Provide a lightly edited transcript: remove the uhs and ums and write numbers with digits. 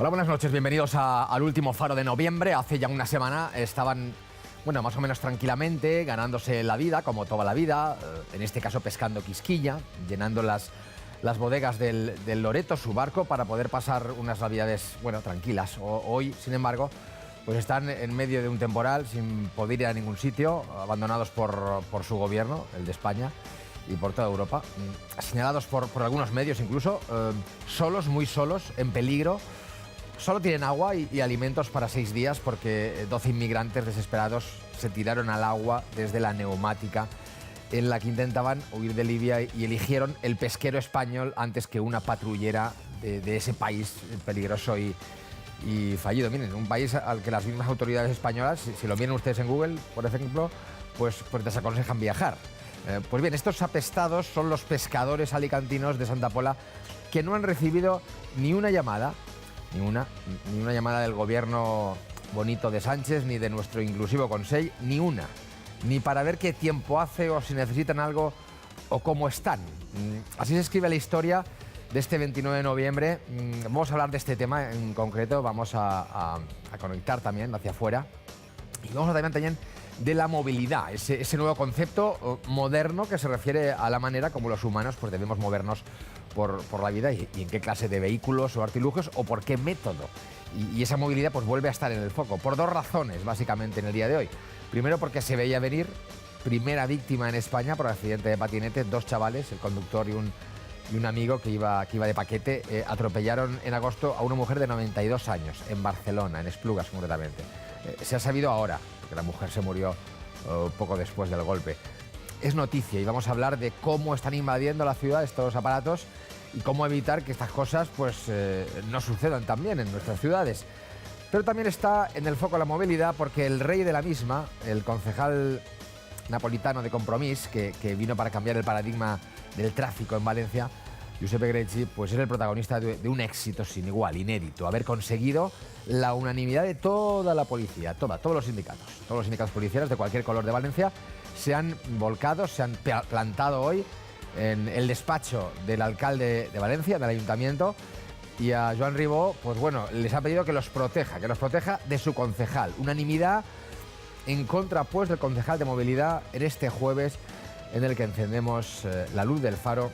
Hola, buenas noches, bienvenidos al último faro de noviembre. Hace ya una semana estaban, más o menos tranquilamente, ganándose la vida, como toda la vida, en este caso pescando quisquilla, llenando las bodegas del Loreto, su barco, para poder pasar unas navidades, tranquilas. Hoy, sin embargo, pues están en medio de un temporal, sin poder ir a ningún sitio, abandonados por su gobierno, el de España, y por toda Europa, señalados por algunos medios incluso, solos, muy solos, en peligro. Solo tienen agua y alimentos para 6 días porque 12 inmigrantes desesperados se tiraron al agua desde la neumática en la que intentaban huir de Libia y eligieron el pesquero español antes que una patrullera de ese país peligroso y fallido. Miren, un país al que las mismas autoridades españolas, si lo miran ustedes en Google, por ejemplo, pues desaconsejan viajar. Pues bien, estos apestados son los pescadores alicantinos de Santa Pola, que no han recibido ni una llamada, ni una llamada del gobierno bonito de Sánchez, ni de nuestro inclusivo Consell, ni para ver qué tiempo hace o si necesitan algo o cómo están. Así se escribe la historia de este 29 de noviembre. Vamos a hablar de este tema en concreto, vamos a conectar también hacia afuera y vamos a hablar también de la movilidad, ese nuevo concepto moderno que se refiere a la manera como los humanos pues debemos movernos por la vida y en qué clase de vehículos o artilugios o por qué método. Y esa movilidad pues vuelve a estar en el foco por 2 razones básicamente en el día de hoy. Primero, porque se veía venir, primera víctima en España por accidente de patinete, 2 chavales, el conductor y un amigo que iba de paquete, atropellaron en agosto a una mujer de 92 años en Barcelona, en Esplugas concretamente. Se ha sabido ahora, porque la mujer se murió poco después del golpe. Es noticia y vamos a hablar de cómo están invadiendo la ciudad estos aparatos y cómo evitar que estas cosas pues no sucedan también en nuestras ciudades. Pero también está en el foco la movilidad porque el rey de la misma, el concejal napolitano de Compromís, que vino para cambiar el paradigma del tráfico en Valencia, Giuseppe Grecci, pues es el protagonista de un éxito sin igual, inédito, haber conseguido la unanimidad de toda la policía, todos los sindicatos policiales de cualquier color de Valencia se han volcado, se han plantado hoy en el despacho del alcalde de Valencia, del ayuntamiento, y a Joan Ribó, pues les ha pedido que los proteja de su concejal. Unanimidad en contra, pues, del concejal de movilidad en este jueves en el que encendemos la luz del faro